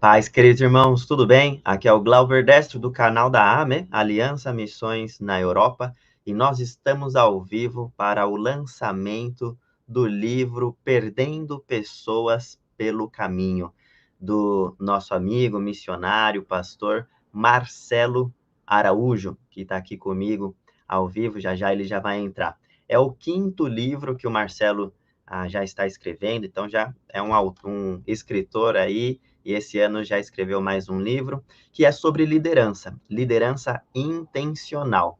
Paz, queridos irmãos, tudo bem? Aqui é o Glauber Destro, do canal da AME, Aliança Missões na Europa, e nós estamos ao vivo para o lançamento do livro Perdendo Pessoas pelo Caminho, do nosso amigo, missionário, pastor Marcelo Araújo, que está aqui comigo ao vivo, já já ele já vai entrar. É o quinto livro que o Marcelo já está escrevendo, então já é um escritor aí, e esse ano já escreveu mais um livro, que é sobre liderança, liderança intencional.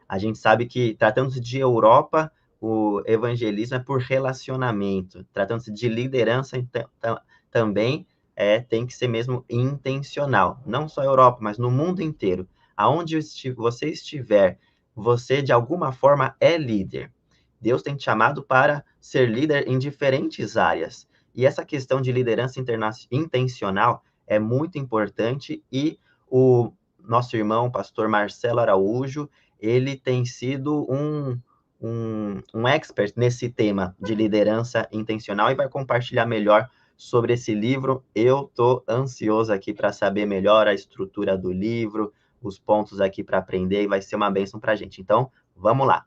A gente sabe que, tratando-se de Europa, o evangelismo é por relacionamento. Tratando-se de liderança, então, também tem que ser mesmo intencional. Não só Europa, mas no mundo inteiro. Aonde você estiver, você, de alguma forma, é líder. Deus tem te chamado para ser líder em diferentes áreas. E essa questão de liderança intencional é muito importante, e o nosso irmão, pastor Marcelo Araújo, ele tem sido um expert nesse tema de liderança intencional e vai compartilhar melhor sobre esse livro. Eu estou ansioso aqui para saber melhor a estrutura do livro, os pontos aqui para aprender, e vai ser uma bênção para a gente. Então, vamos lá.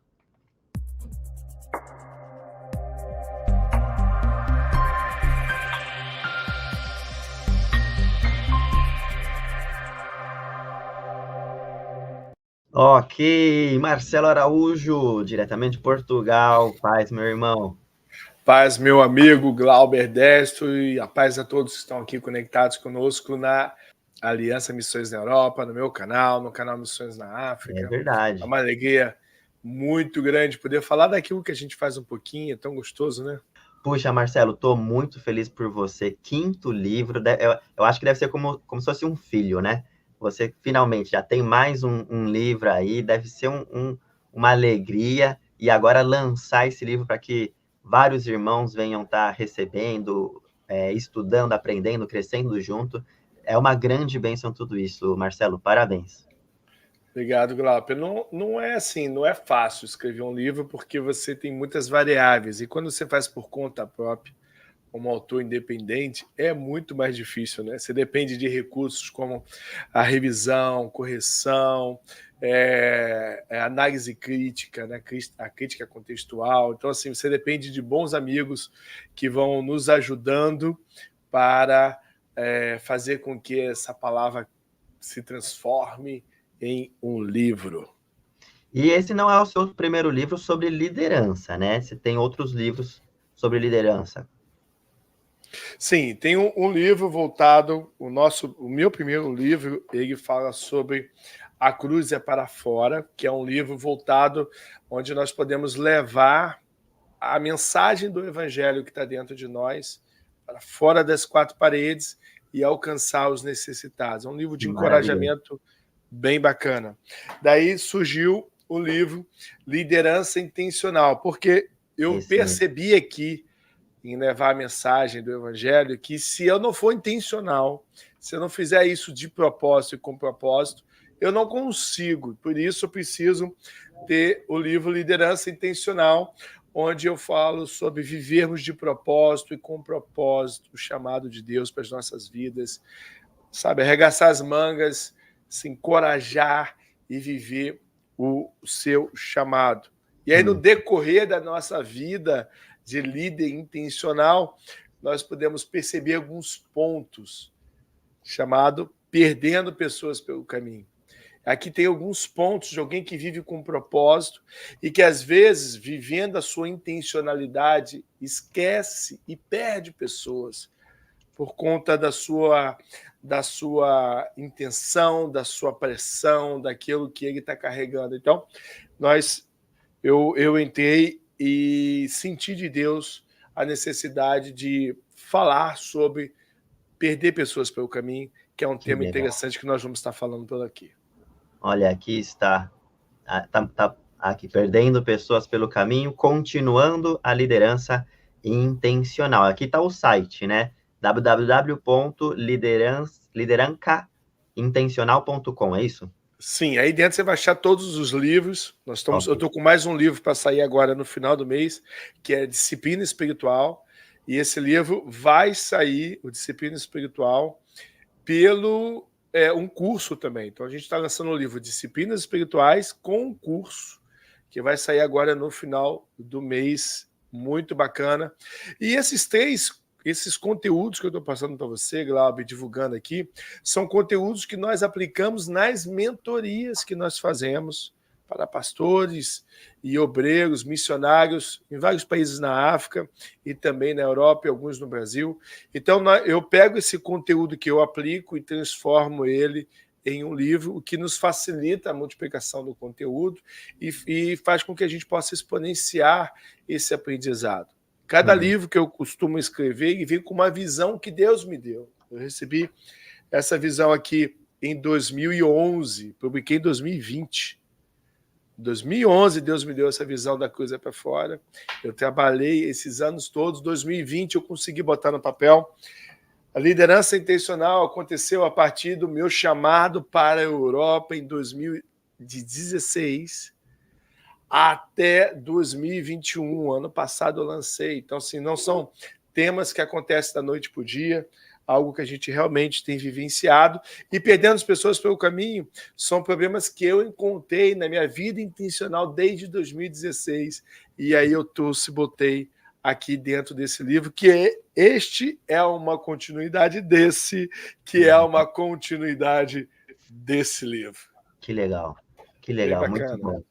Ok, Marcelo Araújo, diretamente de Portugal. Paz, meu irmão. Paz, meu amigo Glauber Destro, e a paz a todos que estão aqui conectados conosco na Aliança Missões na Europa, no meu canal, no canal Missões na África. É verdade. É uma alegria muito grande poder falar daquilo que a gente faz um pouquinho, é tão gostoso, né? Puxa, Marcelo, estou muito feliz por você. Quinto livro, eu acho que deve ser como se fosse um filho, né? Você finalmente já tem mais um livro aí, deve ser uma alegria, e agora lançar esse livro para que vários irmãos venham estar recebendo, estudando, aprendendo, crescendo junto. É uma grande bênção tudo isso, Marcelo, parabéns. Obrigado, Glauber. Não é assim, não é fácil escrever um livro porque você tem muitas variáveis, e quando você faz por conta própria, como autor independente, é muito mais difícil, né? Você depende de recursos como a revisão, correção, análise crítica, né? A crítica contextual. Então, assim, você depende de bons amigos que vão nos ajudando para fazer com que essa palavra se transforme em um livro. E esse não é o seu primeiro livro sobre liderança, né? Você tem outros livros sobre liderança. Sim, tem um livro voltado, o meu primeiro livro, ele fala sobre A Cruz é para Fora, que é um livro voltado onde nós podemos levar a mensagem do evangelho que está dentro de nós para fora das quatro paredes e alcançar os necessitados. É um livro de encorajamento bem bacana. Daí surgiu o livro Liderança Intencional, porque eu percebi aqui, em levar a mensagem do evangelho, que se eu não for intencional, se eu não fizer isso de propósito e com propósito, eu não consigo. Por isso eu preciso ter o livro Liderança Intencional, onde eu falo sobre vivermos de propósito e com propósito, o chamado de Deus para as nossas vidas, sabe, arregaçar as mangas, se encorajar e viver o seu chamado. E aí, no decorrer da nossa vida de líder intencional, nós podemos perceber alguns pontos, chamado perdendo pessoas pelo caminho. Aqui tem alguns pontos de alguém que vive com propósito e que, às vezes, vivendo a sua intencionalidade, esquece e perde pessoas por conta da sua intenção, da sua pressão, daquilo que ele está carregando. Então, eu entrei e senti de Deus a necessidade de falar sobre perder pessoas pelo caminho, que é um tema interessante que nós vamos estar falando por aqui. Olha, aqui está, aqui, perdendo pessoas pelo caminho, continuando a liderança intencional. Aqui está o site, né? www.liderancaintencional.com, é isso? Sim, aí dentro você vai achar todos os livros. Eu estou com mais um livro para sair agora no final do mês, que é Disciplina Espiritual. E esse livro vai sair, o Disciplina Espiritual, pelo um curso também. Então, a gente está lançando o livro Disciplinas Espirituais com um curso, que vai sair agora no final do mês. Muito bacana. E esses conteúdos que eu estou passando para você, Glauber, divulgando aqui, são conteúdos que nós aplicamos nas mentorias que nós fazemos para pastores e obreiros, missionários em vários países na África e também na Europa e alguns no Brasil. Então, eu pego esse conteúdo que eu aplico e transformo ele em um livro, o que nos facilita a multiplicação do conteúdo e faz com que a gente possa exponenciar esse aprendizado. Cada livro que eu costumo escrever, ele vem com uma visão que Deus me deu. Eu recebi essa visão aqui em 2011, publiquei em 2020. Em 2011, Deus me deu essa visão da Cruz é para Fora. Eu trabalhei esses anos todos. Em 2020, eu consegui botar no papel. A liderança intencional aconteceu a partir do meu chamado para a Europa em 2016 até 2021. Ano passado eu lancei. Então, assim, não são temas que acontecem da noite para o dia, algo que a gente realmente tem vivenciado. E perdendo as pessoas pelo caminho são problemas que eu encontrei na minha vida intencional desde 2016. E aí eu botei aqui dentro desse livro, que este é uma continuidade desse, que é uma continuidade desse livro. Que legal, muito bom.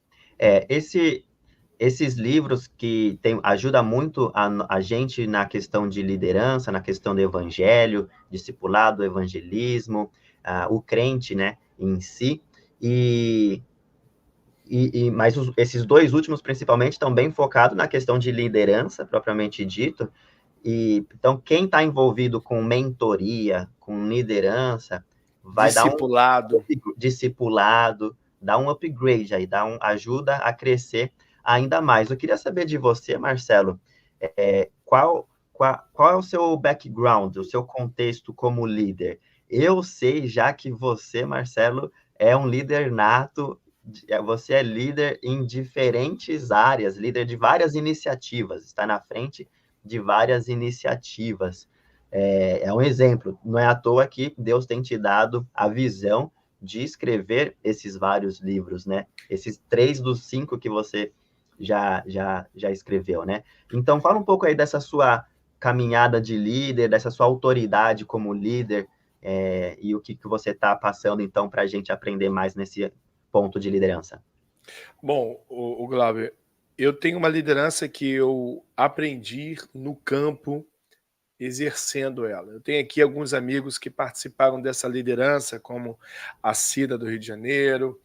Esses livros que ajudam muito a gente na questão de liderança, na questão do evangelho, discipulado, evangelismo, o crente, né, em si, mas esses dois últimos, principalmente, estão bem focados na questão de liderança, propriamente dito. Então, quem está envolvido com mentoria, com liderança, vai discipulado, dá um upgrade aí, ajuda a crescer ainda mais. Eu queria saber de você, Marcelo, qual é o seu background, o seu contexto como líder? Eu sei já que você, Marcelo, é um líder nato. Você é líder em diferentes áreas, líder de várias iniciativas, está na frente de várias iniciativas. É um exemplo, não é à toa que Deus tem te dado a visão de escrever esses vários livros, né? Esses 3 dos 5 que você já escreveu, né? Então, fala um pouco aí dessa sua caminhada de líder, dessa sua autoridade como líder, e o que você está passando, então, para a gente aprender mais nesse ponto de liderança. Bom, o Glauber, eu tenho uma liderança que eu aprendi no campo, exercendo ela. Eu tenho aqui alguns amigos que participaram dessa liderança, como a Cida do Rio de Janeiro,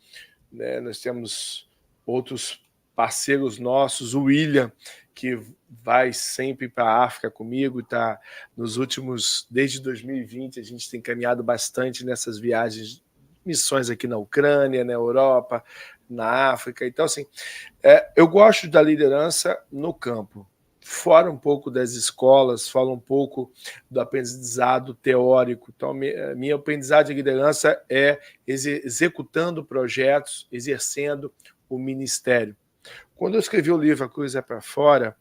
né? Nós temos outros parceiros nossos, o William, que vai sempre para a África comigo, tá nos últimos, desde 2020, a gente tem caminhado bastante nessas viagens, missões aqui na Ucrânia, na Europa, na África. Então, assim, eu gosto da liderança no campo, fora um pouco das escolas, fala um pouco do aprendizado teórico. Então, minha aprendizagem de liderança é executando projetos, exercendo o ministério. Quando eu escrevi o livro A Cruz é para Fora,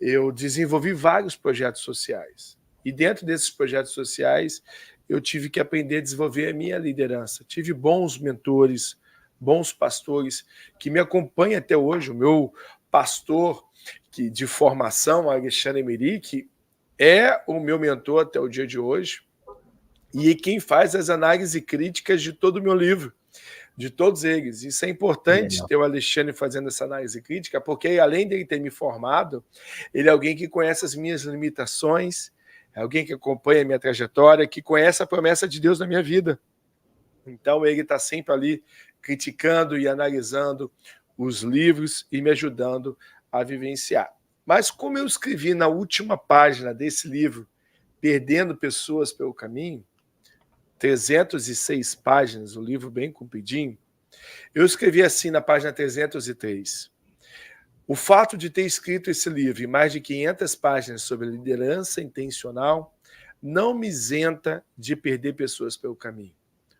eu desenvolvi vários projetos sociais. E dentro desses projetos sociais, eu tive que aprender a desenvolver a minha liderança. Tive bons mentores, bons pastores que me acompanham até hoje. O meu pastor de formação, Alexandre Emerick, é o meu mentor até o dia de hoje e quem faz as análises críticas de todo o meu livro, de todos eles. Isso é importante ter o Alexandre fazendo essa análise crítica, porque além de ele ter me formado, ele é alguém que conhece as minhas limitações, é alguém que acompanha a minha trajetória, que conhece a promessa de Deus na minha vida. Então ele está sempre ali criticando e analisando os livros e me ajudando a vivenciar. Mas como eu escrevi na última página desse livro, Perdendo Pessoas pelo Caminho, 306 páginas, um livro bem compridinho, eu escrevi assim na página 303. O fato de ter escrito esse livro em mais de 500 páginas sobre liderança intencional não me isenta de perder pessoas pelo caminho.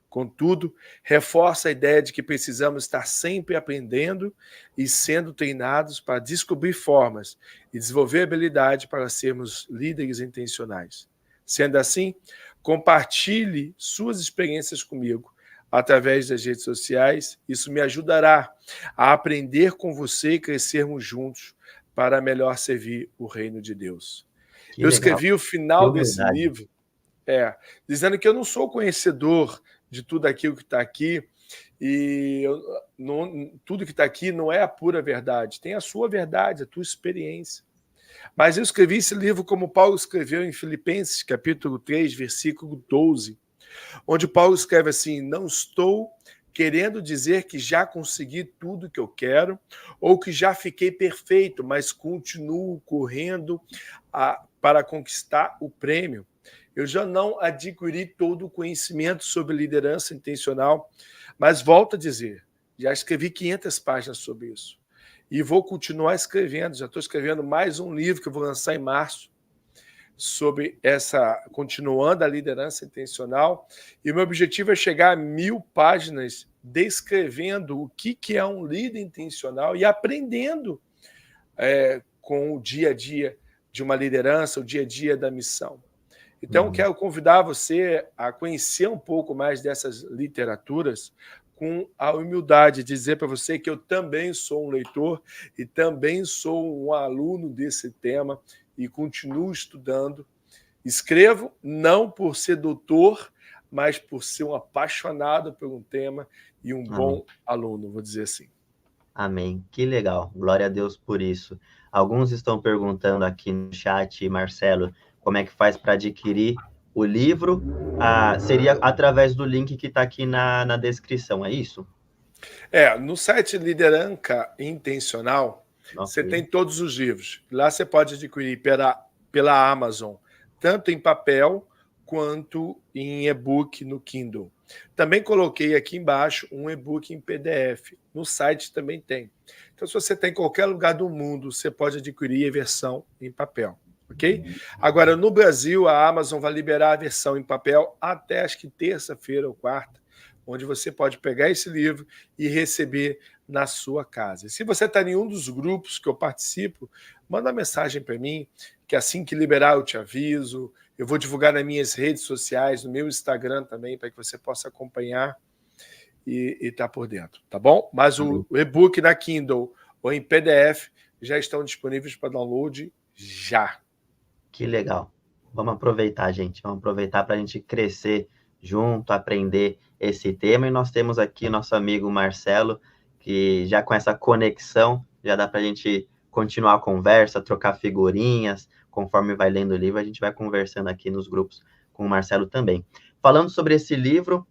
Contudo, reforça a ideia de que precisamos estar sempre aprendendo e sendo treinados para descobrir formas e desenvolver habilidade para sermos líderes intencionais. Sendo assim, Compartilhe suas experiências comigo através das redes sociais. Isso me ajudará a aprender com você e crescermos juntos para melhor servir o reino de Deus. Que Eu legal. escrevi o final Que desse humildade. livro dizendo que eu não sou conhecedor de tudo aquilo que está aqui, e tudo que está aqui não é a pura verdade, tem a sua verdade, a tua experiência. Mas eu escrevi esse livro como Paulo escreveu em Filipenses, capítulo 3, versículo 12, onde Paulo escreve assim: não estou querendo dizer que já consegui tudo que eu quero ou que já fiquei perfeito, mas continuo correndo para conquistar o prêmio. Eu já não adquiri todo o conhecimento sobre liderança intencional, mas volto a dizer, já escrevi 500 páginas sobre isso. E vou continuar escrevendo, já estou escrevendo mais um livro que eu vou lançar em março, sobre continuando a liderança intencional. E o meu objetivo é chegar a 1000 páginas descrevendo o que é um líder intencional e aprendendo com o dia a dia de uma liderança, o dia a dia da missão. Então, quero convidar você a conhecer um pouco mais dessas literaturas com a humildade de dizer para você que eu também sou um leitor e também sou um aluno desse tema e continuo estudando. Escrevo não por ser doutor, mas por ser um apaixonado por um tema e um bom aluno, vou dizer assim. Amém. Que legal. Glória a Deus por isso. Alguns estão perguntando aqui no chat, Marcelo, como é que faz para adquirir o livro? Seria através do link que está aqui na descrição, é isso? No site Liderança Intencional, você tem todos os livros. Lá você pode adquirir pela Amazon, tanto em papel quanto em e-book no Kindle. Também coloquei aqui embaixo um e-book em PDF. No site também tem. Então, se você está em qualquer lugar do mundo, você pode adquirir a versão em papel. Ok? Agora, no Brasil, a Amazon vai liberar a versão em papel até acho que terça-feira ou quarta, onde você pode pegar esse livro e receber na sua casa. Se você está em um dos grupos que eu participo, manda uma mensagem para mim, que assim que liberar eu te aviso. Eu vou divulgar nas minhas redes sociais, no meu Instagram também, para que você possa acompanhar e estar por dentro, tá bom? Mas o e-book na Kindle ou em PDF já estão disponíveis para download já. Que legal. Vamos aproveitar, gente. Vamos aproveitar para a gente crescer junto, aprender esse tema. E nós temos aqui nosso amigo Marcelo, que já com essa conexão, já dá para a gente continuar a conversa, trocar figurinhas. Conforme vai lendo o livro, a gente vai conversando aqui nos grupos com o Marcelo também. Falando sobre esse livro,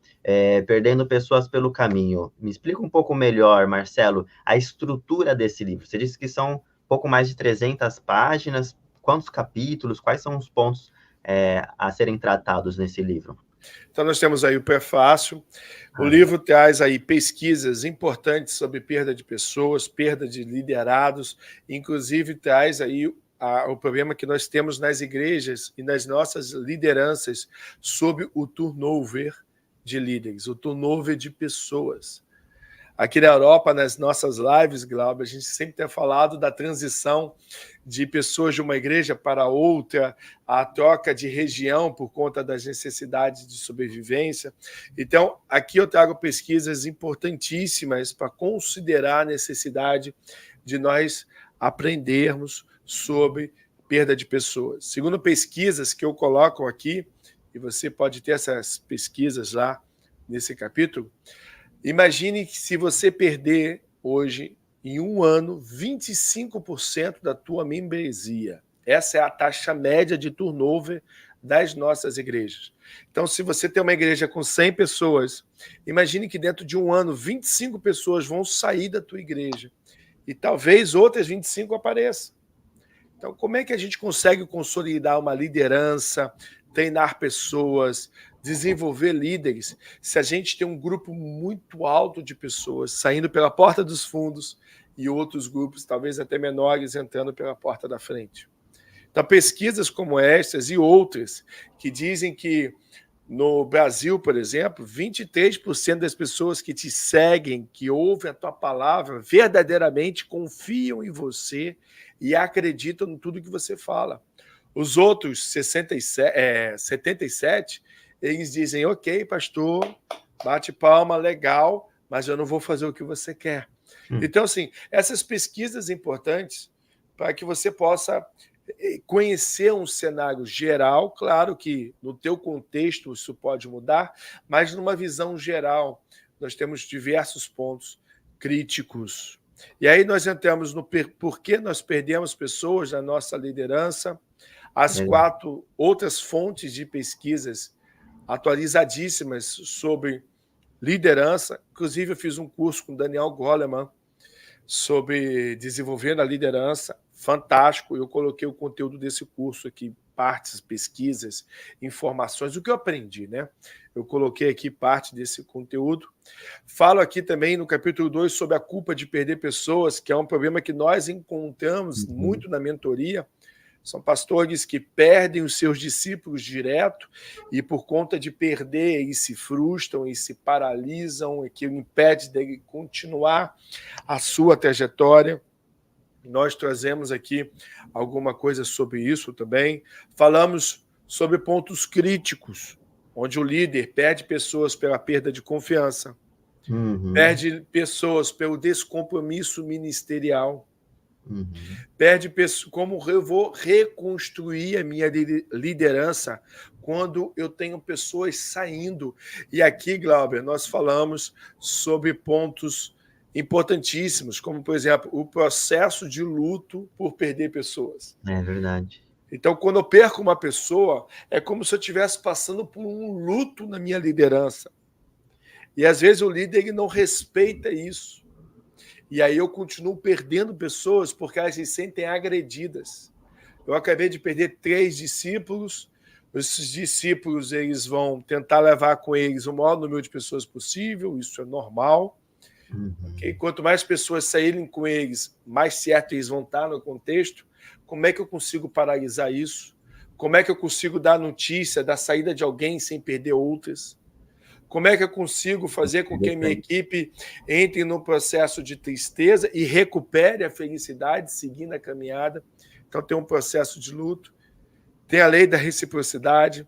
Perdendo Pessoas pelo Caminho, me explica um pouco melhor, Marcelo, a estrutura desse livro. Você disse que são um pouco mais de 300 páginas. Quantos capítulos? Quais são os pontos a serem tratados nesse livro? Então, nós temos aí o prefácio. O livro traz aí pesquisas importantes sobre perda de pessoas, perda de liderados, inclusive traz aí o problema que nós temos nas igrejas e nas nossas lideranças sobre o turnover de líderes, o turnover de pessoas. Aqui na Europa, nas nossas lives, Glauber, a gente sempre tem falado da transição de pessoas de uma igreja para outra, a troca de região por conta das necessidades de sobrevivência. Então, aqui eu trago pesquisas importantíssimas para considerar a necessidade de nós aprendermos sobre perda de pessoas. Segundo pesquisas que eu coloco aqui, e você pode ter essas pesquisas lá nesse capítulo, imagine que se você perder hoje, em um ano, 25% da tua membresia. Essa é a taxa média de turnover das nossas igrejas. Então, se você tem uma igreja com 100 pessoas, imagine que dentro de um ano, 25 pessoas vão sair da tua igreja. E talvez outras 25 apareçam. Então, como é que a gente consegue consolidar uma liderança, treinar pessoas, desenvolver líderes, se a gente tem um grupo muito alto de pessoas saindo pela porta dos fundos e outros grupos, talvez até menores, entrando pela porta da frente? Então, pesquisas como estas e outras, que dizem que no Brasil, por exemplo, 23% das pessoas que te seguem, que ouvem a tua palavra, verdadeiramente confiam em você e acreditam em tudo que você fala. Os outros 77%, eles dizem, ok, pastor, bate palma, legal, mas eu não vou fazer o que você quer. Então, assim, essas pesquisas importantes para que você possa conhecer um cenário geral, claro que no teu contexto isso pode mudar, mas numa visão geral, nós temos diversos pontos críticos. E aí nós entramos no por que nós perdemos pessoas na nossa liderança, as 4 outras fontes de pesquisas atualizadíssimas sobre liderança. Inclusive, eu fiz um curso com Daniel Goleman sobre desenvolvendo a liderança, fantástico. Eu coloquei o conteúdo desse curso aqui, partes, pesquisas, informações, o que eu aprendi, né? Eu coloquei aqui parte desse conteúdo. Falo aqui também no capítulo 2 sobre a culpa de perder pessoas, que é um problema que nós encontramos muito na mentoria. São pastores que perdem os seus discípulos direto e, por conta de perder, eles se frustram e se paralisam, e que impede dele continuar a sua trajetória. Nós trazemos aqui alguma coisa sobre isso também. Falamos sobre pontos críticos, onde o líder perde pessoas pela perda de confiança, perde pessoas pelo descompromisso ministerial, perde pessoas. Como eu vou reconstruir a minha liderança quando eu tenho pessoas saindo? E aqui, Glauber, nós falamos sobre pontos importantíssimos, como, por exemplo, o processo de luto por perder pessoas. É verdade. Então, quando eu perco uma pessoa, é como se eu estivesse passando por um luto na minha liderança. E, às vezes, o líder ele não respeita isso. E aí eu continuo perdendo pessoas porque elas se sentem agredidas. Eu acabei de perder 3 discípulos. Esses discípulos eles vão tentar levar com eles o maior número de pessoas possível, isso é normal. Okay? Quanto mais pessoas saírem com eles, mais certo eles vão estar no contexto. Como é que eu consigo paralisar isso? Como é que eu consigo dar notícia da saída de alguém sem perder outras? Como é que eu consigo fazer com que a minha equipe entre no processo de tristeza e recupere a felicidade seguindo a caminhada? Então, tem um processo de luto, tem a lei da reciprocidade.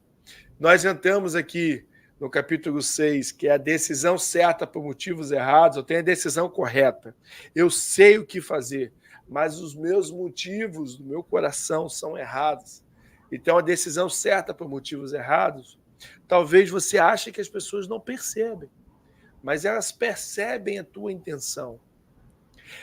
Nós entramos aqui no capítulo 6, que é a decisão certa por motivos errados. Eu tenho a decisão correta. Eu sei o que fazer, mas os meus motivos do meu coração são errados. Então, a decisão certa por motivos errados, talvez você ache que as pessoas não percebem, mas elas percebem a tua intenção.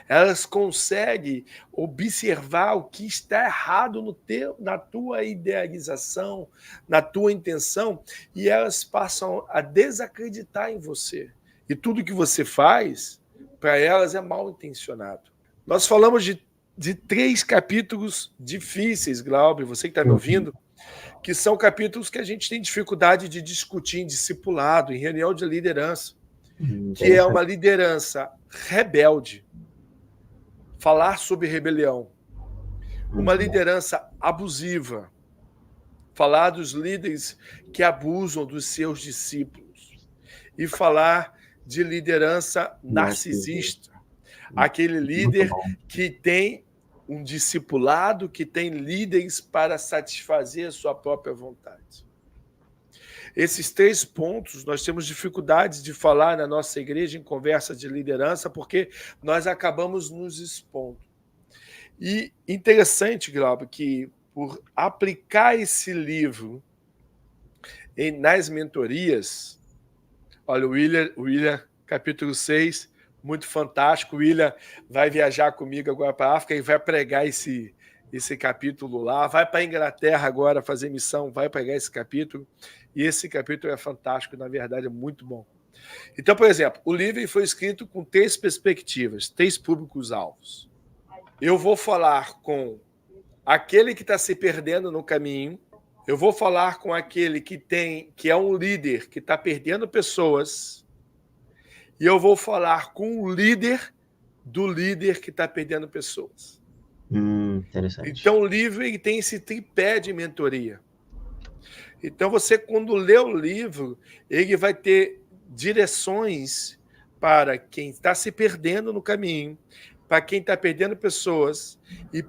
Elas conseguem observar o que está errado na tua idealização, na tua intenção, e elas passam a desacreditar em você. E tudo que você faz, para elas, é mal intencionado. Nós falamos de 3 capítulos difíceis, Glauber, você que está me ouvindo, que são capítulos que a gente tem dificuldade de discutir em discipulado, em reunião de liderança, que é uma liderança rebelde, falar sobre rebelião, uma liderança abusiva, falar dos líderes que abusam dos seus discípulos, e falar de liderança narcisista, aquele líder que tem um discipulado, que tem líderes para satisfazer a sua própria vontade. Esses 3 pontos nós temos dificuldades de falar na nossa igreja em conversa de liderança, porque nós acabamos nos expondo. E interessante, Glauber, que por aplicar esse livro nas mentorias, olha, o William, capítulo 6, muito fantástico. O William vai viajar comigo agora para a África e vai pregar esse capítulo lá. Vai para a Inglaterra agora fazer missão, vai pregar esse capítulo. E esse capítulo é fantástico, na verdade, é muito bom. Então, por exemplo, o livro foi escrito com 3 perspectivas, 3 públicos-alvos. Eu vou falar com aquele que está se perdendo no caminho, eu vou falar com aquele que é um líder que está perdendo pessoas, e eu vou falar com o líder do líder que está perdendo pessoas. Interessante. Então, o livro ele tem esse tripé de mentoria. Então, você, quando lê o livro, ele vai ter direções para quem está se perdendo no caminho, para quem está perdendo pessoas, e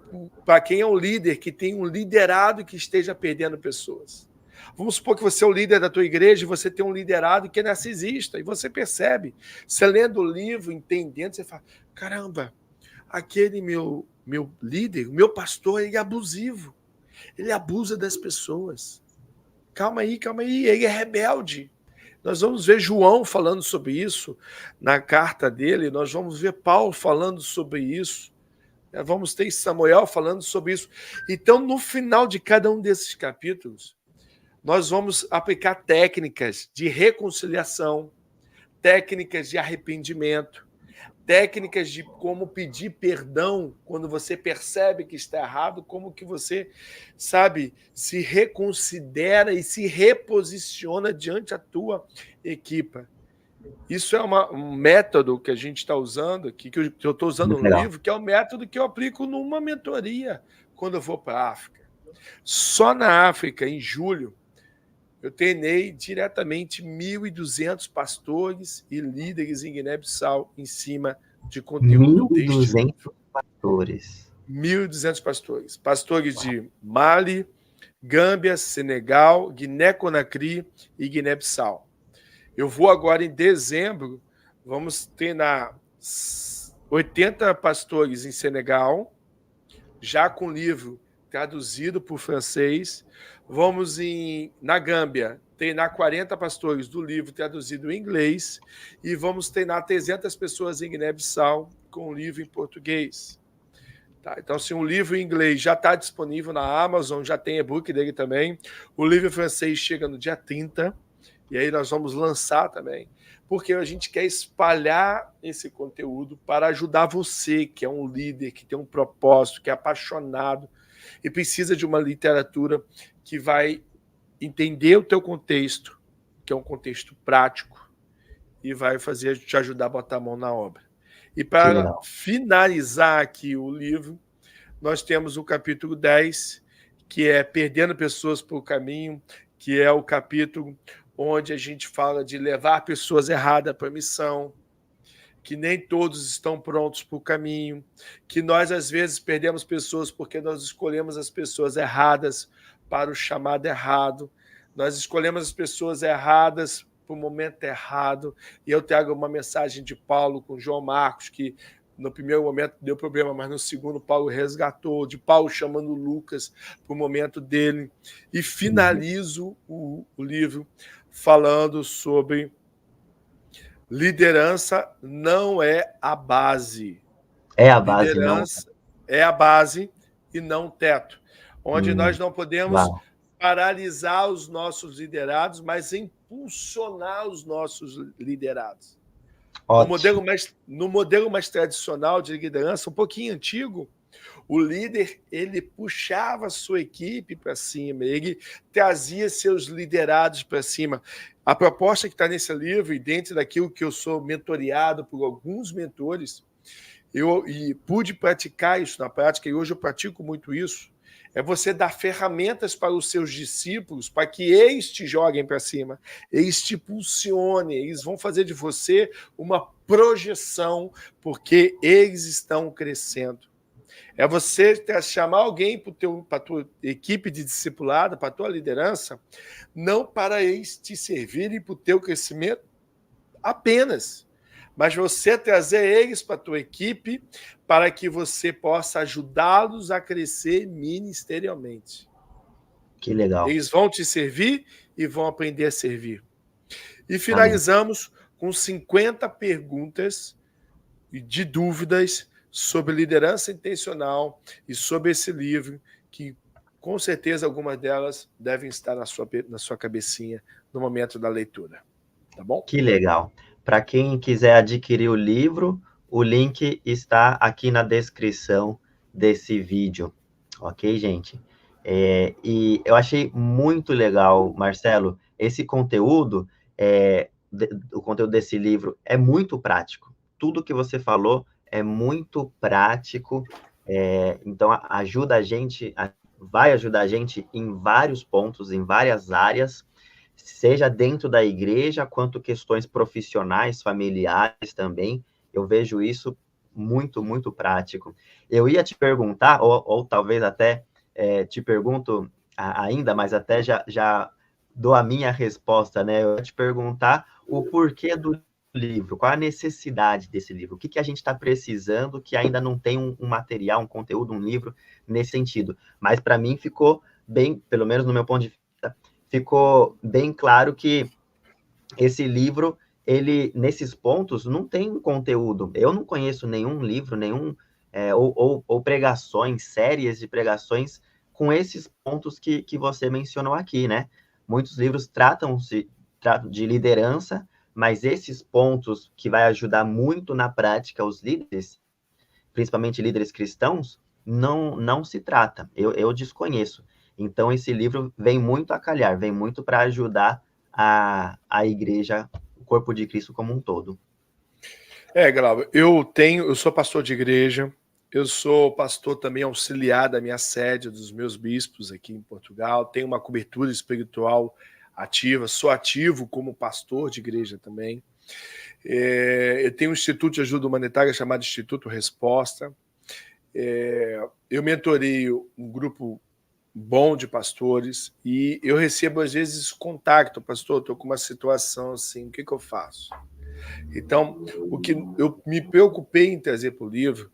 para quem é um líder que tem um liderado que esteja perdendo pessoas. Vamos supor que você é o líder da tua igreja e você tem um liderado que é narcisista, e você percebe, você lendo o livro, entendendo, você fala, caramba, aquele meu líder, o meu pastor, ele é abusivo, ele abusa das pessoas. Calma aí, ele é rebelde. Nós vamos ver João falando sobre isso na carta dele, nós vamos ver Paulo falando sobre isso, vamos ter Samuel falando sobre isso. Então, no final de cada um desses capítulos, nós vamos aplicar técnicas de reconciliação, técnicas de arrependimento, técnicas de como pedir perdão quando você percebe que está errado, como que você, sabe, se reconsidera e se reposiciona diante da tua equipa. Isso é um método que a gente está usando aqui, que eu estou usando no livro, que é o método que eu aplico numa mentoria quando eu vou para a África. Só na África, em julho, eu treinei diretamente 1.200 pastores e líderes em Guiné-Bissau em cima de conteúdo 1.200 pastores. 1.200 pastores. Pastores de Mali, Gâmbia, Senegal, Guiné-Conakry e Guiné-Bissau. Eu vou agora em dezembro, vamos treinar 80 pastores em Senegal, já com livro traduzido para o francês. Vamos na Gâmbia treinar 40 pastores do livro traduzido em inglês e vamos treinar 300 pessoas em Guiné-Bissau com o livro em português. Tá, então, assim, o livro em inglês já está disponível na Amazon, já tem e-book dele também. O livro em francês chega no dia 30, e aí nós vamos lançar também, porque a gente quer espalhar esse conteúdo para ajudar você, que é um líder, que tem um propósito, que é apaixonado e precisa de uma literatura que vai entender o teu contexto, que é um contexto prático, e vai te ajudar a botar a mão na obra. E para finalizar aqui o livro, nós temos o capítulo 10, que é Perdendo Pessoas pelo Caminho, que é o capítulo onde a gente fala de levar pessoas erradas para a missão, que nem todos estão prontos para o caminho, que nós, às vezes, perdemos pessoas porque nós escolhemos as pessoas erradas para o chamado errado, nós escolhemos as pessoas erradas para o momento errado, e eu trago uma mensagem de Paulo com João Marcos, que no primeiro momento deu problema, mas no segundo Paulo resgatou, de Paulo chamando Lucas para o momento dele, e finalizo o livro falando sobre liderança não é a base. É a base, liderança não. É a base e não o teto. Onde nós não podemos paralisar os nossos liderados, mas impulsionar os nossos liderados. No modelo mais tradicional de liderança, um pouquinho antigo, o líder, ele puxava a sua equipe para cima, ele trazia seus liderados para cima. A proposta que está nesse livro, e dentro daquilo que eu sou mentoreado por alguns mentores, e pude praticar isso na prática, e hoje eu pratico muito isso, é você dar ferramentas para os seus discípulos, para que eles te joguem para cima, eles te impulsionem, eles vão fazer de você uma projeção, porque eles estão crescendo. É você chamar alguém para a tua equipe de discipulado, para a tua liderança, não para eles te servirem para o teu crescimento apenas, mas você trazer eles para a tua equipe para que você possa ajudá-los a crescer ministerialmente. Que legal. Eles vão te servir e vão aprender a servir. E finalizamos com 50 perguntas de dúvidas sobre liderança intencional e sobre esse livro, que com certeza algumas delas devem estar na sua cabecinha no momento da leitura. Tá bom? Que legal. Para quem quiser adquirir o livro, o link está aqui na descrição desse vídeo. Ok, gente? E eu achei muito legal, Marcelo, esse conteúdo, o conteúdo desse livro é muito prático. Tudo que você falou é muito prático, então ajuda a gente, vai ajudar a gente em vários pontos, em várias áreas, seja dentro da igreja, quanto questões profissionais, familiares também. Eu vejo isso muito, muito prático. Eu ia te perguntar, ou talvez até te pergunto ainda, mas até já dou a minha resposta, né? Eu vou te perguntar o porquê do livro, qual a necessidade desse livro, o que a gente está precisando que ainda não tem um material, um conteúdo, um livro nesse sentido. Mas para mim ficou bem, pelo menos no meu ponto de vista, ficou bem claro que esse livro, ele, nesses pontos, não tem conteúdo. Eu não conheço nenhum livro, ou pregações, séries de pregações com esses pontos que você mencionou aqui, né? Muitos livros tratam de liderança, mas esses pontos que vai ajudar muito na prática os líderes, principalmente líderes cristãos, não se trata. Eu desconheço. Então, esse livro vem muito a calhar, vem muito para ajudar a igreja, o corpo de Cristo como um todo. Glauber, eu sou pastor de igreja, eu sou pastor também auxiliar da minha sede, dos meus bispos aqui em Portugal, tenho uma cobertura espiritual ativa, sou ativo como pastor de igreja também. Eu tenho um instituto de ajuda humanitária chamado Instituto Resposta. Eu mentoreio um grupo bom de pastores e eu recebo às vezes contato, pastor, estou com uma situação assim, o que eu faço? Então, o que eu me preocupei em trazer para o livro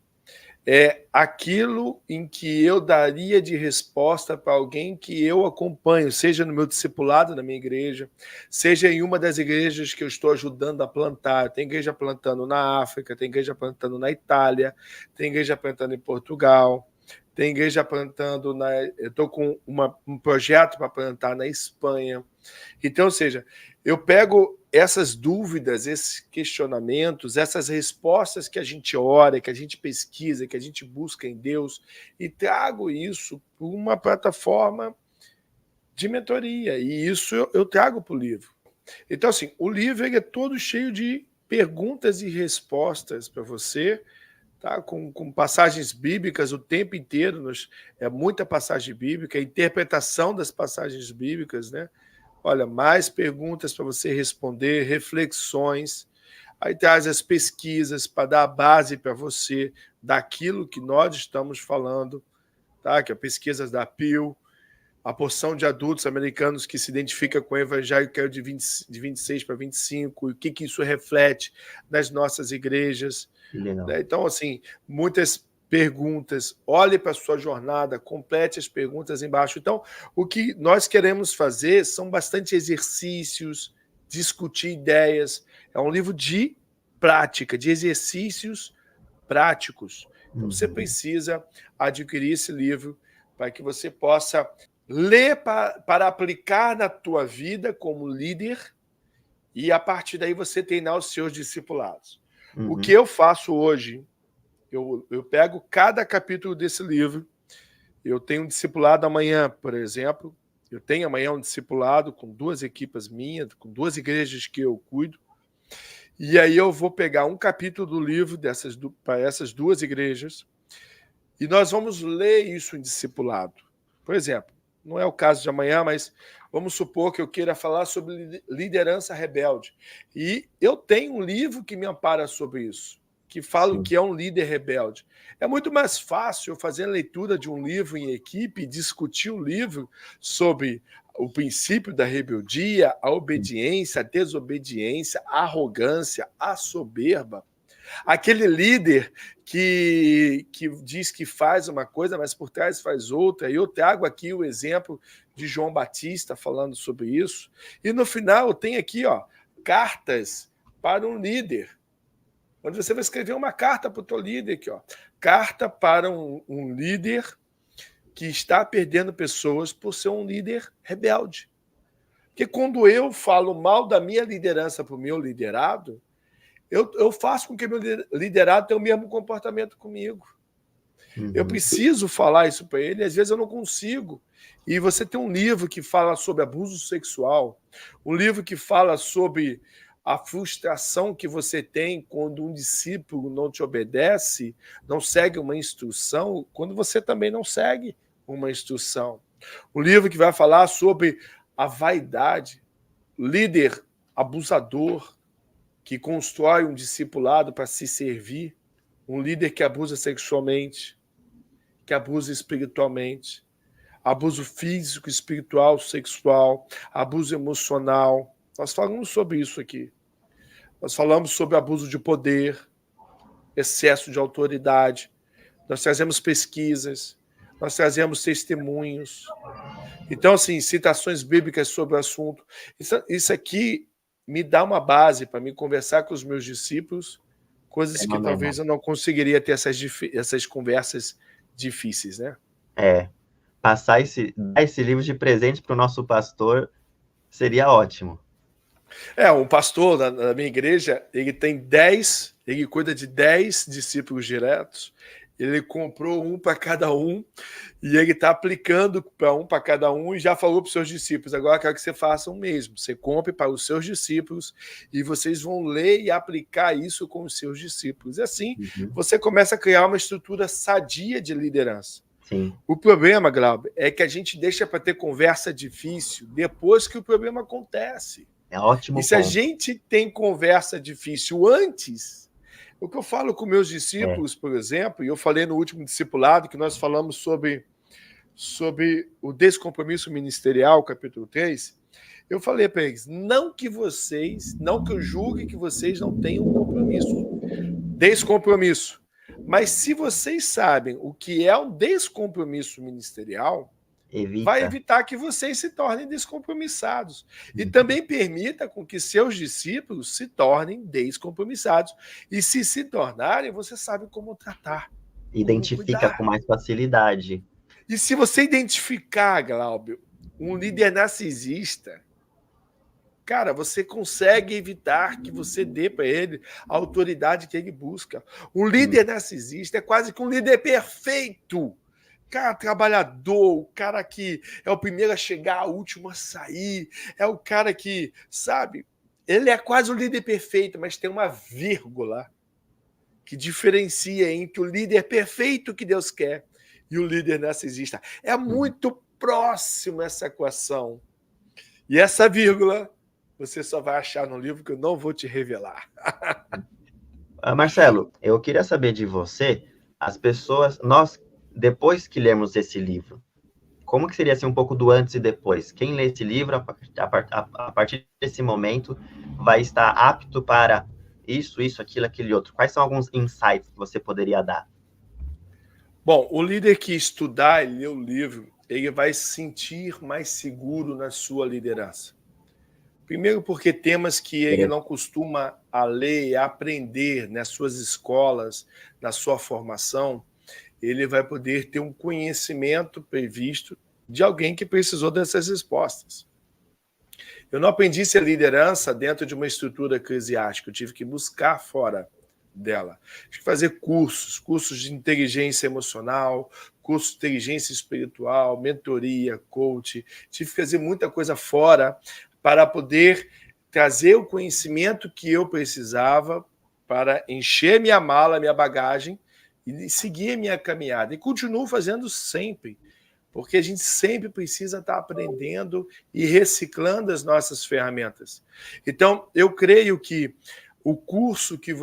é aquilo em que eu daria de resposta para alguém que eu acompanho, seja no meu discipulado na minha igreja, seja em uma das igrejas que eu estou ajudando a plantar. Tem igreja plantando na África, tem igreja plantando na Itália, tem igreja plantando em Portugal, tem igreja plantando eu estou com um projeto para plantar na Espanha. Então, ou seja, eu pego essas dúvidas, esses questionamentos, essas respostas que a gente ora, que a gente pesquisa, que a gente busca em Deus, e trago isso para uma plataforma de mentoria. E isso eu trago para o livro. Então, assim, o livro ele é todo cheio de perguntas e respostas para você, tá? Com passagens bíblicas o tempo inteiro. É muita passagem bíblica, a interpretação das passagens bíblicas, né? Olha, mais perguntas para você responder, reflexões. Aí traz as pesquisas para dar a base para você daquilo que nós estamos falando, tá? Que é pesquisas da Pew, a porção de adultos americanos que se identifica com o evangelho que é de 26 para 25, e o que isso reflete nas nossas igrejas. Né? Então, assim, muitas perguntas, olhe para a sua jornada, complete as perguntas embaixo. Então, o que nós queremos fazer são bastante exercícios, discutir ideias. É um livro de prática, de exercícios práticos. Então, você precisa adquirir esse livro para que você possa ler para aplicar na tua vida como líder e, a partir daí, você treinar os seus discipulados. O que eu faço hoje, eu pego cada capítulo desse livro, eu tenho um discipulado amanhã, por exemplo, eu tenho amanhã um discipulado com 2 equipas minhas, com 2 igrejas que eu cuido, e aí eu vou pegar um capítulo do livro para essas 2 igrejas, e nós vamos ler isso em discipulado. Por exemplo, não é o caso de amanhã, mas vamos supor que eu queira falar sobre liderança rebelde. E eu tenho um livro que me ampara sobre isso, que fala o que é um líder rebelde. É muito mais fácil eu fazer a leitura de um livro em equipe e discutir o livro sobre o princípio da rebeldia, a obediência, a desobediência, a arrogância, a soberba. Aquele líder que diz que faz uma coisa, mas por trás faz outra. E eu trago aqui o exemplo de João Batista falando sobre isso. E no final tem aqui, cartas para um líder. Onde você vai escrever uma carta para o teu líder aqui, carta para um líder que está perdendo pessoas por ser um líder rebelde. Porque quando eu falo mal da minha liderança para o meu liderado, eu faço com que meu liderado tenha o mesmo comportamento comigo. Eu preciso falar isso para ele, e às vezes eu não consigo. E você tem um livro que fala sobre abuso sexual, um livro que fala sobre a frustração que você tem quando um discípulo não te obedece, não segue uma instrução, quando você também não segue uma instrução. Um livro que vai falar sobre a vaidade, líder abusador, que constrói um discipulado para se servir, um líder que abusa sexualmente, que abusa espiritualmente. abuso físico, espiritual, sexual, abuso emocional. Nós falamos sobre isso aqui. Nós falamos sobre abuso de poder, excesso de autoridade. Nós trazemos pesquisas, nós trazemos testemunhos. Então, assim, citações bíblicas sobre o assunto. Isso aqui me dá uma base para me conversar com os meus discípulos, coisas que talvez eu não conseguiria ter essas conversas difíceis, né? Dar esse livro de presente para o nosso pastor seria ótimo. Um pastor da minha igreja, ele cuida de 10 discípulos diretos, ele comprou um para cada um, e ele está aplicando para cada um, e já falou para os seus discípulos, agora eu quero que você faça o mesmo, você compre para os seus discípulos, e vocês vão ler e aplicar isso com os seus discípulos. E assim, você começa a criar uma estrutura sadia de liderança. Sim. O problema, Glauber, é que a gente deixa para ter conversa difícil depois que o problema acontece. É ótimo. E se a gente tem conversa difícil antes, o que eu falo com meus discípulos, por exemplo, e eu falei no último discipulado, que nós falamos sobre o descompromisso ministerial, capítulo 3, eu falei para eles, não que eu julgue que vocês não tenham descompromisso, mas se vocês sabem o que é um descompromisso ministerial, vai evitar que vocês se tornem descompromissados. E também permita com que seus discípulos se tornem descompromissados. E se tornarem, você sabe como tratar. Identifica com mais facilidade. E se você identificar, Glauber, um líder narcisista, cara, você consegue evitar que você dê para ele a autoridade que ele busca. Um líder narcisista é quase que um líder perfeito. Cara trabalhador, o cara que é o primeiro a chegar, o último a sair, é o cara que, sabe, ele é quase o líder perfeito, mas tem uma vírgula que diferencia entre o líder perfeito que Deus quer e o líder narcisista. É muito próximo essa equação. E essa vírgula você só vai achar no livro que eu não vou te revelar. Marcelo, eu queria saber de você, nós, depois que lemos esse livro, como que seria assim, um pouco do antes e depois? Quem lê esse livro, a partir desse momento, vai estar apto para isso, aquilo, aquele outro? Quais são alguns insights que você poderia dar? Bom, o líder que estudar e ler o livro, ele vai se sentir mais seguro na sua liderança. Primeiro porque temas que ele não costuma a ler e a aprender nas suas escolas, na sua formação, ele vai poder ter um conhecimento previsto de alguém que precisou dessas respostas. Eu não aprendi ser liderança dentro de uma estrutura eclesiástica, eu tive que buscar fora dela. Tive que fazer cursos de inteligência emocional, curso de inteligência espiritual, mentoria, coach. Tive que fazer muita coisa fora para poder trazer o conhecimento que eu precisava para encher minha mala, minha bagagem e seguir a minha caminhada. E continuo fazendo sempre, porque a gente sempre precisa estar aprendendo e reciclando as nossas ferramentas. Então, eu creio que o curso que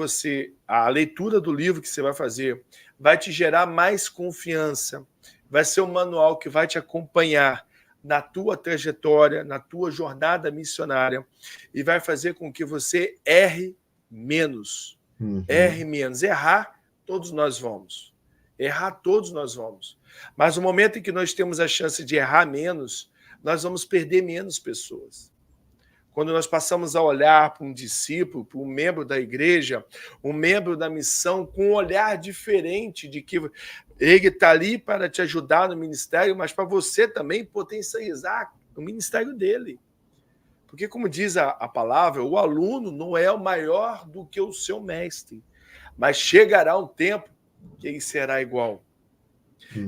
a leitura do livro que você vai fazer, vai te gerar mais confiança, vai ser um manual que vai te acompanhar na tua trajetória, na tua jornada missionária, e vai fazer com que você erre menos. Erre menos. Errar, todos nós vamos. Mas no momento em que nós temos a chance de errar menos, nós vamos perder menos pessoas. Quando nós passamos a olhar para um discípulo, para um membro da igreja, um membro da missão, com um olhar diferente de que ele está ali para te ajudar no ministério, mas para você também potencializar o ministério dele. Porque, como diz a palavra, o aluno não é o maior do que o seu mestre, mas chegará um tempo que ele será igual.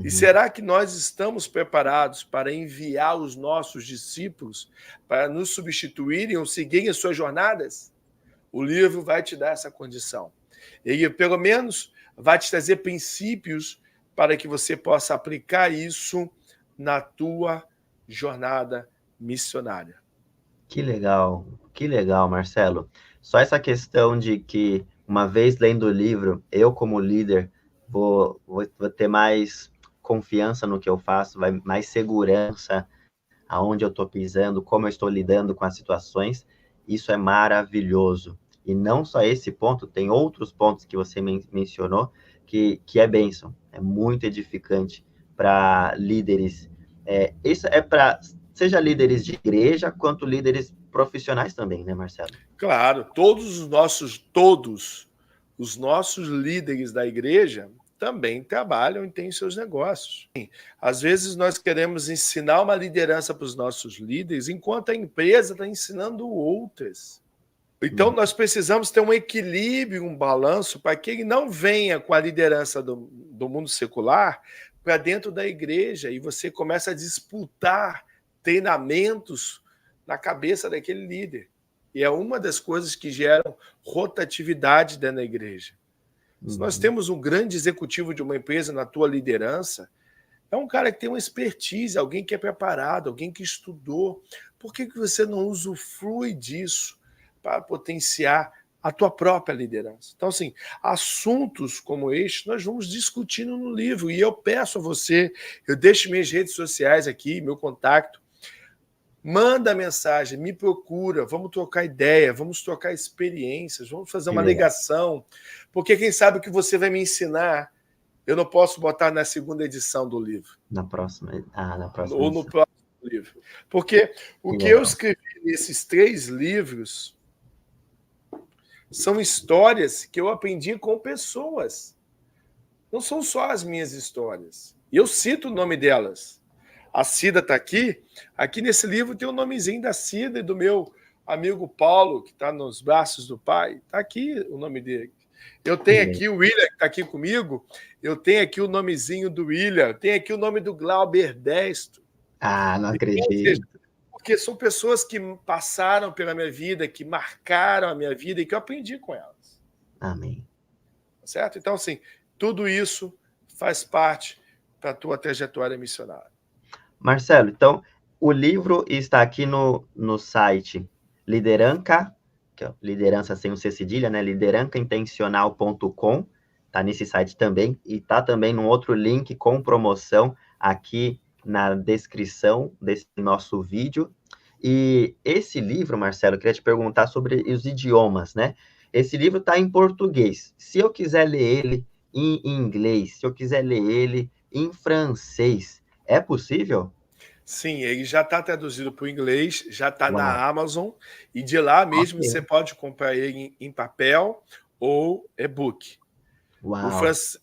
E será que nós estamos preparados para enviar os nossos discípulos para nos substituírem ou seguirem as suas jornadas? O livro vai te dar essa condição. Ele, pelo menos, vai te trazer princípios para que você possa aplicar isso na tua jornada missionária. Que legal, Marcelo. Só essa questão de que, uma vez lendo o livro, eu, como líder, vou ter mais confiança no que eu faço, mais segurança aonde eu estou pisando, como eu estou lidando com as situações. Isso é maravilhoso. E não só esse ponto, tem outros pontos que você mencionou que é bênção, é muito edificante para líderes. Isso é para, seja líderes de igreja, quanto líderes profissionais também, né, Marcelo? Claro, todos os nossos líderes da igreja também trabalham e têm seus negócios. Às vezes nós queremos ensinar uma liderança para os nossos líderes, enquanto a empresa está ensinando outras. Então nós precisamos ter um equilíbrio, um balanço, para que ele não venha com a liderança do mundo secular para dentro da igreja e você começa a disputar treinamentos na cabeça daquele líder. E é uma das coisas que geram rotatividade dentro da igreja. Se nós temos um grande executivo de uma empresa na tua liderança, é um cara que tem uma expertise, alguém que é preparado, alguém que estudou. Por que você não usufrui disso para potenciar a tua própria liderança? Então, assim, assuntos como este nós vamos discutindo no livro. E eu peço a você, eu deixo minhas redes sociais aqui, meu contato, manda mensagem, me procura, vamos trocar ideia, vamos trocar experiências, vamos fazer uma ligação, porque quem sabe o que você vai me ensinar, eu não posso botar na segunda edição do livro. Na próxima Ou no próximo livro. Porque o que eu escrevi nesses 3 livros são histórias que eu aprendi com pessoas. Não são só as minhas histórias. E eu cito o nome delas. A Cida está aqui. Aqui nesse livro tem o nomezinho da Cida e do meu amigo Paulo, que está nos braços do pai. Está aqui o nome dele. Eu tenho aqui o William, que está aqui comigo. Eu tenho aqui o nomezinho do William. Eu tenho aqui o nome do Glauber Destro. Não acredito. Porque são pessoas que passaram pela minha vida, que marcaram a minha vida e que eu aprendi com elas. Amém. Certo? Então, assim, tudo isso faz parte da tua trajetória missionária. Marcelo, então, o livro está aqui no site Lideranca, que é liderança sem o C cedilha, né? liderancaintencional.com, tá nesse site também, e tá também num outro link com promoção aqui na descrição desse nosso vídeo. E esse livro, Marcelo, eu queria te perguntar sobre os idiomas, né? Esse livro está em português. Se eu quiser ler ele em inglês, se eu quiser ler ele em francês, é possível? Sim, ele já está traduzido para o inglês, já está na Amazon, e de lá mesmo você pode comprar ele em papel ou e-book.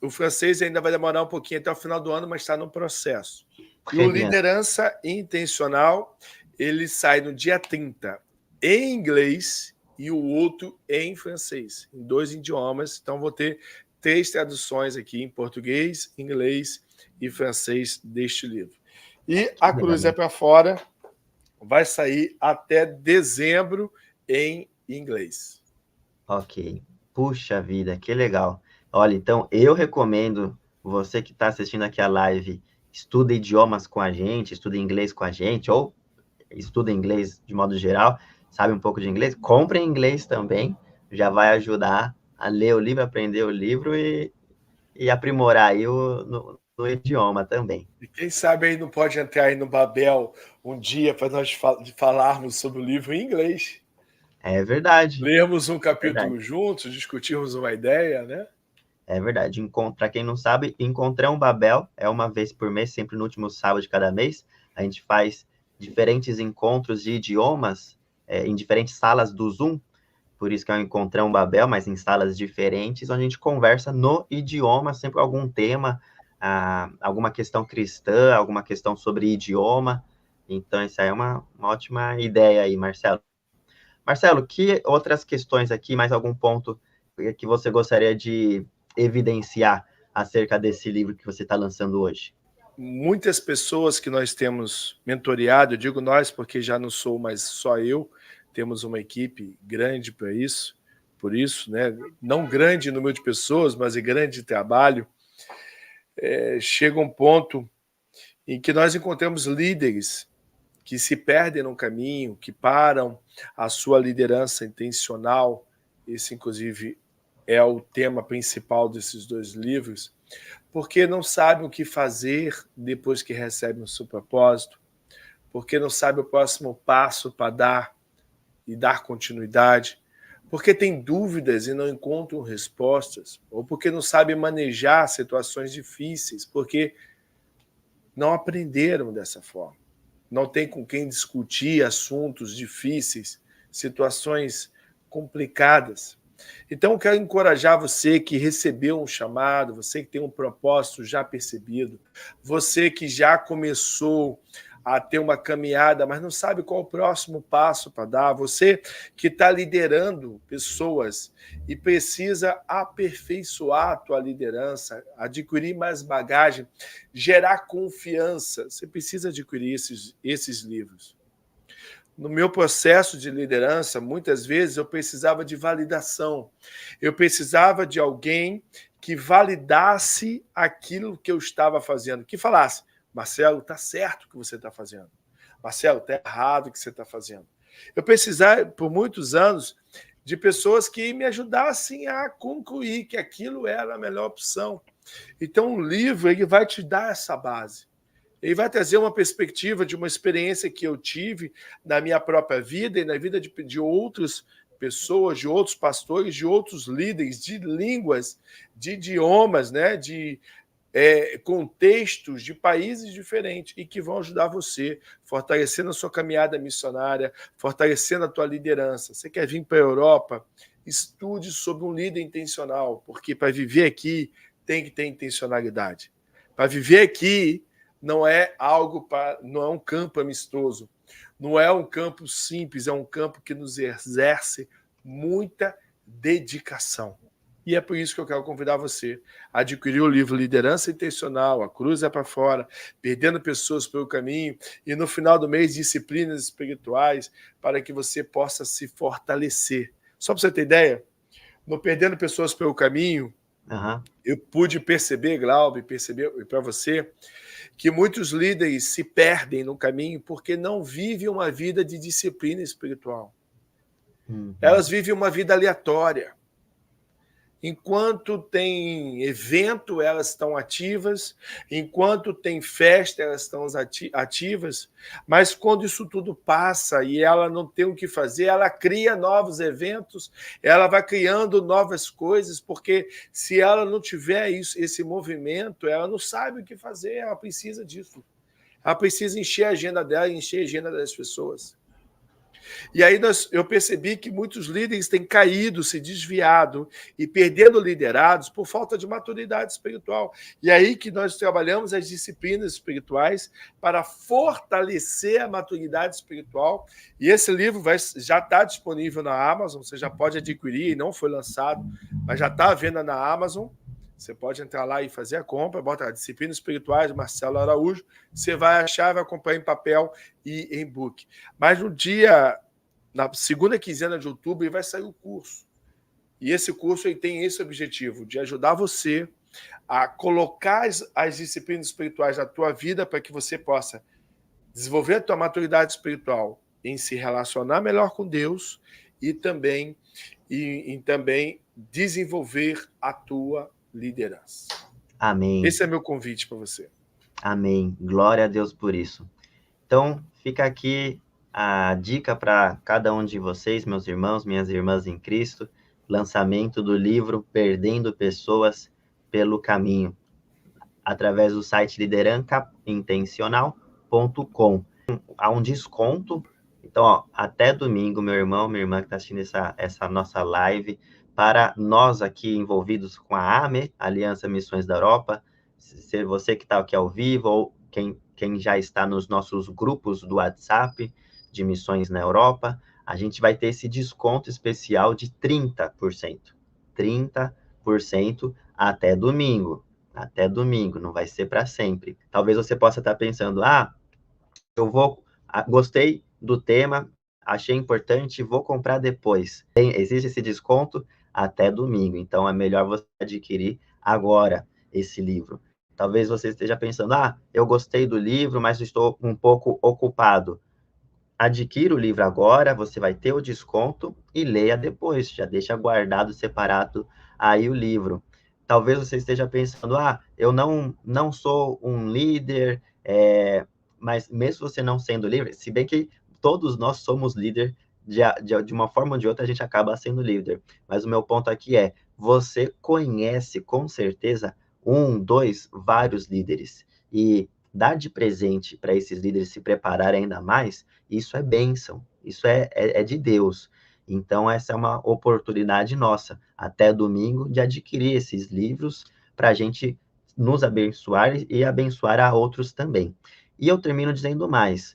O francês ainda vai demorar um pouquinho até o final do ano, mas está no processo. E o Liderança Intencional, ele sai no dia 30 em inglês e o outro em francês, em 2 idiomas. Então vou ter 3 traduções aqui em português, inglês e francês deste livro. E A Cruz é para Fora vai sair até dezembro em inglês. Ok. Puxa vida, que legal. Olha, então eu recomendo você que está assistindo aqui a live, estuda idiomas com a gente, estuda inglês com a gente, ou estuda inglês de modo geral, sabe um pouco de inglês, compra em inglês também, já vai ajudar a ler o livro, aprender o livro e aprimorar aí no idioma também. E quem sabe aí não pode entrar aí no Babel um dia para nós falarmos sobre o livro em inglês. É verdade. Lermos um capítulo juntos, discutirmos uma ideia, né? É verdade. Para quem não sabe, Encontrão Babel é uma vez por mês, sempre no último sábado de cada mês. A gente faz diferentes encontros de idiomas em diferentes salas do Zoom. Por isso que é o Encontrão Babel, mas em salas diferentes, onde a gente conversa no idioma, sempre algum tema, alguma questão cristã, alguma questão sobre idioma. Então, essa é uma ótima ideia aí, Marcelo. Marcelo, que outras questões aqui, mais algum ponto que você gostaria de evidenciar acerca desse livro que você está lançando hoje? Muitas pessoas que nós temos mentoreado, eu digo nós porque já não sou mais só eu, temos uma equipe grande para isso, por isso, né? Não grande número de pessoas, mas grande trabalho. Chega um ponto em que nós encontramos líderes que se perdem no caminho, que param a sua liderança intencional. Esse, inclusive, é o tema principal desses 2 livros, porque não sabem o que fazer depois que recebem o seu propósito, porque não sabem o próximo passo para dar e dar continuidade, porque têm dúvidas e não encontram respostas, ou porque não sabem manejar situações difíceis, porque não aprenderam dessa forma. Não tem com quem discutir assuntos difíceis, situações complicadas. Então, eu quero encorajar você que recebeu um chamado, você que tem um propósito já percebido, você que já começou a ter uma caminhada, mas não sabe qual o próximo passo para dar, você que está liderando pessoas e precisa aperfeiçoar a tua liderança, adquirir mais bagagem, gerar confiança, você precisa adquirir esses livros. No meu processo de liderança, muitas vezes eu precisava de validação. Eu precisava de alguém que validasse aquilo que eu estava fazendo, que falasse: Marcelo, está certo o que você está fazendo. Marcelo, está errado o que você está fazendo. Eu precisava, por muitos anos, de pessoas que me ajudassem a concluir que aquilo era a melhor opção. Então, o livro ele vai te dar essa base. Ele vai trazer uma perspectiva de uma experiência que eu tive na minha própria vida e na vida de outras pessoas, de outros pastores, de outros líderes, de línguas, de idiomas, né, de contextos, de países diferentes e que vão ajudar você, fortalecendo a sua caminhada missionária, fortalecendo a tua liderança. Você quer vir para a Europa? Estude sobre um líder intencional, porque para viver aqui tem que ter intencionalidade. Para viver aqui não é não é um campo amistoso, não é um campo simples, é um campo que nos exerce muita dedicação. E é por isso que eu quero convidar você a adquirir o livro Liderança Intencional, A Cruz é para Fora, Perdendo Pessoas pelo Caminho, e no final do mês, Disciplinas Espirituais, para que você possa se fortalecer. Só para você ter ideia, no Perdendo Pessoas pelo Caminho, eu pude perceber, Glaube, perceber para você, que muitos líderes se perdem no caminho porque não vivem uma vida de disciplina espiritual. Elas vivem uma vida aleatória. Enquanto tem evento, elas estão ativas. Enquanto tem festa, elas estão ativas. Mas quando isso tudo passa e ela não tem o que fazer, ela cria novos eventos, ela vai criando novas coisas, porque se ela não tiver esse movimento, ela não sabe o que fazer, ela precisa disso. Ela precisa encher a agenda dela e encher a agenda das pessoas. E aí eu percebi que muitos líderes têm caído, se desviado e perdendo liderados por falta de maturidade espiritual. E aí que nós trabalhamos as disciplinas espirituais para fortalecer a maturidade espiritual. E esse livro já está disponível na Amazon, você já pode adquirir, não foi lançado, mas já está à venda na Amazon. Você pode entrar lá e fazer a compra, bota Disciplinas Espirituais, Marcelo Araújo, você vai achar, vai comprar em papel e em book. Mas na segunda quinzena de outubro, vai sair o curso. E esse curso ele tem esse objetivo, de ajudar você a colocar as disciplinas espirituais na tua vida para que você possa desenvolver a tua maturidade espiritual em se relacionar melhor com Deus e também desenvolver a tua liderança. Amém. Esse é meu convite para você. Amém. Glória a Deus por isso. Então, fica aqui a dica para cada um de vocês, meus irmãos, minhas irmãs em Cristo, lançamento do livro Perdendo Pessoas pelo Caminho, através do site liderancaintencional.com. Há um desconto, então, até domingo, meu irmão, minha irmã que está assistindo essa nossa live, para nós aqui envolvidos com a AME, Aliança Missões da Europa, ser você que está aqui ao vivo, ou quem já está nos nossos grupos do WhatsApp de missões na Europa, a gente vai ter esse desconto especial de 30%. 30% até domingo. Até domingo, não vai ser para sempre. Talvez você possa estar pensando, gostei do tema, achei importante, vou comprar depois. Existe esse desconto até domingo, então é melhor você adquirir agora esse livro. Talvez você esteja pensando, eu gostei do livro, mas estou um pouco ocupado. Adquira o livro agora, você vai ter o desconto e leia depois, já deixa guardado, separado aí o livro. talvez você esteja pensando, eu não sou um líder, mas mesmo você não sendo líder, se bem que todos nós somos líder, de uma forma ou de outra a gente acaba sendo líder. Mas o meu ponto aqui é, você conhece com certeza um, dois, vários líderes. E dar de presente para esses líderes se prepararem ainda mais, isso é bênção, isso é de Deus. Então, essa é uma oportunidade nossa, até domingo, de adquirir esses livros para a gente nos abençoar e abençoar a outros também. E eu termino dizendo mais.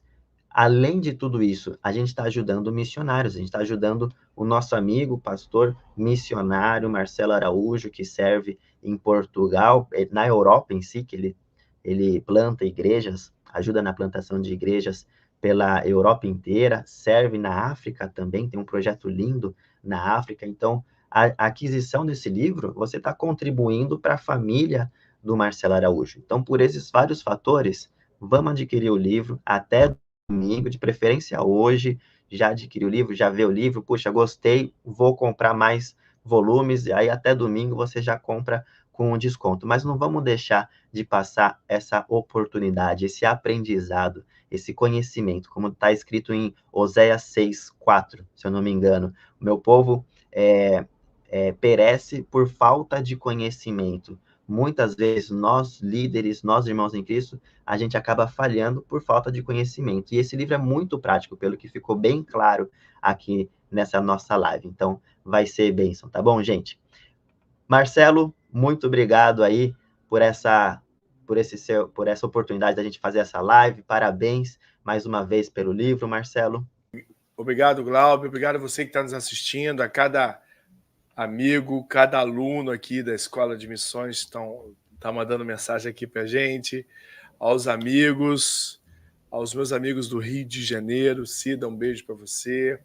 Além de tudo isso, a gente está ajudando missionários, a gente está ajudando o nosso amigo, pastor missionário Marcelo Araújo, que serve em Portugal, na Europa em si, que ele planta igrejas, ajuda na plantação de igrejas pela Europa inteira, serve na África também, tem um projeto lindo na África. Então, a aquisição desse livro, você está contribuindo para a família do Marcelo Araújo. Então, por esses vários fatores, vamos adquirir o livro até domingo, de preferência hoje, já adquiriu o livro, já vê o livro, puxa, gostei, vou comprar mais volumes, e aí até domingo você já compra com um desconto. Mas não vamos deixar de passar essa oportunidade, esse aprendizado, esse conhecimento, como está escrito em Oséias 6:4, se eu não me engano. O meu povo perece por falta de conhecimento. Muitas vezes, nós líderes, nós irmãos em Cristo, a gente acaba falhando por falta de conhecimento. E esse livro é muito prático, pelo que ficou bem claro aqui nessa nossa live. Então, vai ser bênção, tá bom, gente? Marcelo, muito obrigado aí por essa oportunidade da gente fazer essa live. Parabéns mais uma vez pelo livro, Marcelo. Obrigado, Glauber. Obrigado a você que está nos assistindo, a cada amigo, cada aluno aqui da Escola de Missões tá mandando mensagem aqui para a gente, aos amigos, aos meus amigos do Rio de Janeiro, Cida, um beijo para você,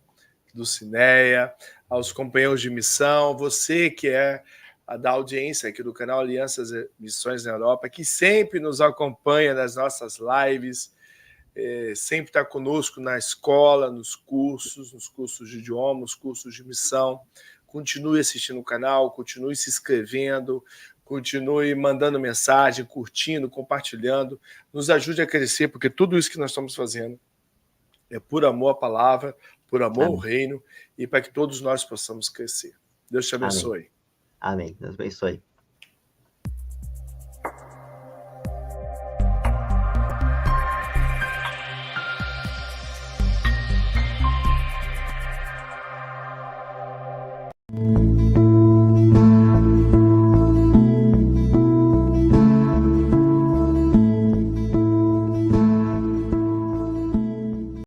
do Cineia, aos companheiros de missão, você que é da audiência aqui do canal Alianças Missões na Europa, que sempre nos acompanha nas nossas lives, sempre está conosco na escola, nos cursos de idioma, nos cursos de missão. Continue assistindo o canal, continue se inscrevendo, continue mandando mensagem, curtindo, compartilhando. Nos ajude a crescer, porque tudo isso que nós estamos fazendo é por amor à palavra, por amor ao reino e para que todos nós possamos crescer. Deus te Amém. abençoe. Amém. Deus abençoe.